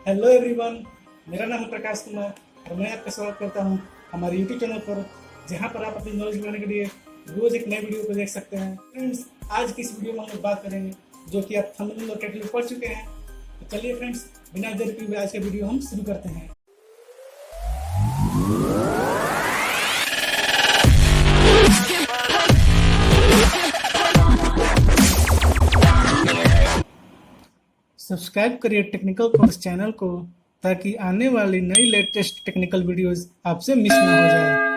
Hello everyone, मेरा नाम है प्रकाश कुमार और मैं आपका स्वागत करता हूं हमारे यूट्यूब चैनल पर, जहां पर आप अपनी नॉलेज बढ़ाने के लिए रोज एक नए वीडियो को देख सकते हैं। फ्रेंड्स, आज की इस वीडियो में हम लोग बात करेंगे जो कि आप थंबनेल और टाइटल में पढ़ चुके हैं। तो चलिए फ्रेंड्स, बिना देर किए हुए आज का वीडियो हम शुरू करते हैं। सब्सक्राइब करिए टेक्निकल कोर्स चैनल को ताकि आने वाली नई लेटेस्ट टेक्निकल वीडियोस आपसे मिस ना हो जाए।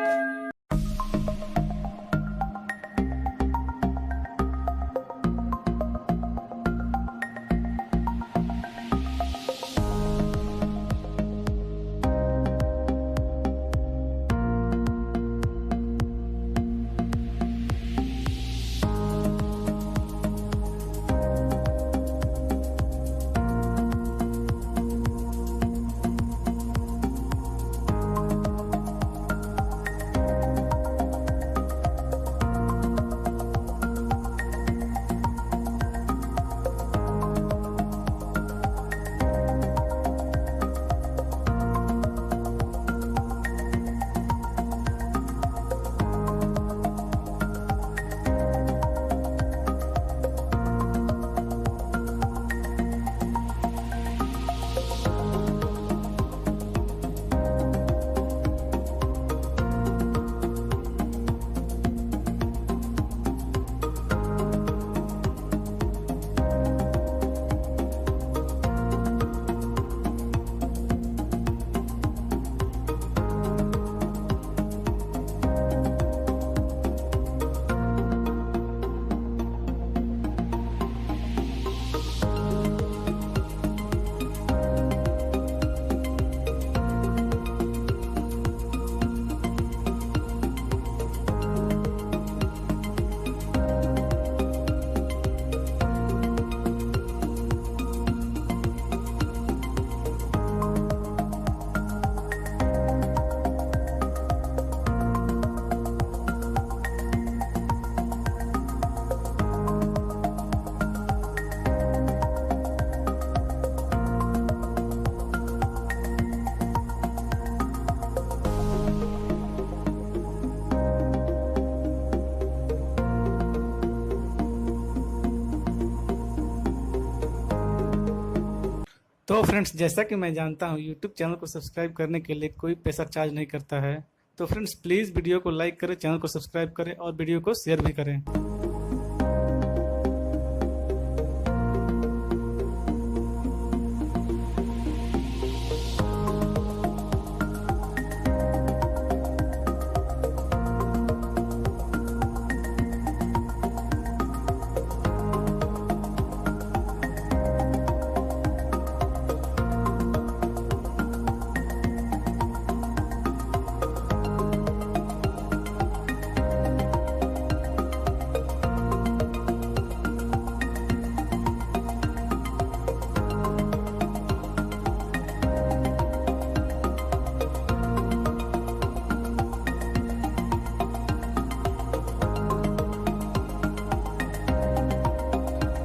तो फ्रेंड्स, जैसा कि मैं जानता हूं यूट्यूब चैनल को सब्सक्राइब करने के लिए कोई पैसा चार्ज नहीं करता है। तो फ्रेंड्स, प्लीज़ वीडियो को लाइक करें, चैनल को सब्सक्राइब करें और वीडियो को शेयर भी करें।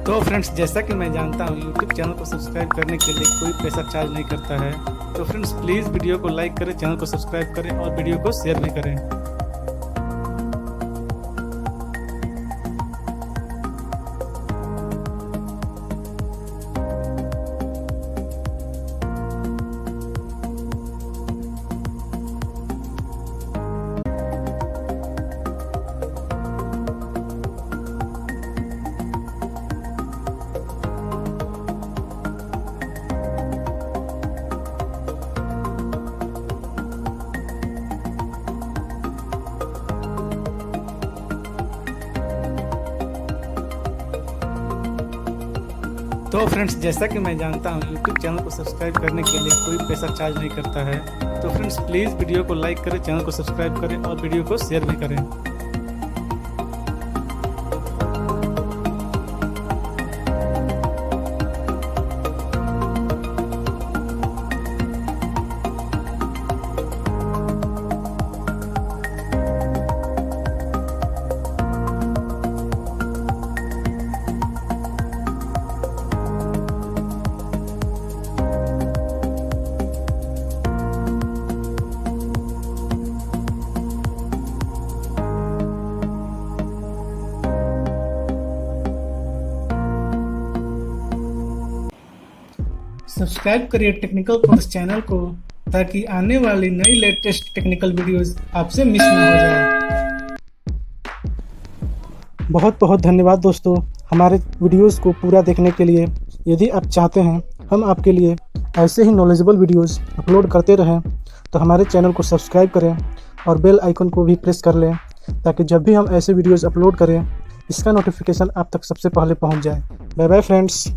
तो फ्रेंड्स, जैसा कि मैं जानता हूं यूट्यूब चैनल को सब्सक्राइब करने के लिए कोई पैसा चार्ज नहीं करता है। तो फ्रेंड्स, प्लीज़ वीडियो को लाइक करें, चैनल को सब्सक्राइब करें और वीडियो को शेयर भी करें। तो फ्रेंड्स, जैसा कि मैं जानता हूं यूट्यूब चैनल को सब्सक्राइब करने के लिए कोई पैसा चार्ज नहीं करता है। तो फ्रेंड्स, प्लीज़ वीडियो को लाइक करें, चैनल को सब्सक्राइब करें और वीडियो को शेयर भी करें। सब्सक्राइब करिए टेक्निकल कोर्स चैनल को ताकि आने वाली नई लेटेस्ट टेक्निकल वीडियोस आपसे मिस ना हो जाए। बहुत बहुत धन्यवाद दोस्तों हमारे वीडियोस को पूरा देखने के लिए। यदि आप चाहते हैं हम आपके लिए ऐसे ही नॉलेजेबल वीडियोस अपलोड करते रहें तो हमारे चैनल को सब्सक्राइब करें और बेल आइकन को भी प्रेस कर लें ताकि जब भी हम ऐसे वीडियोस अपलोड करें इसका नोटिफिकेशन आप तक सबसे पहले पहुंच जाए। Bye bye friends.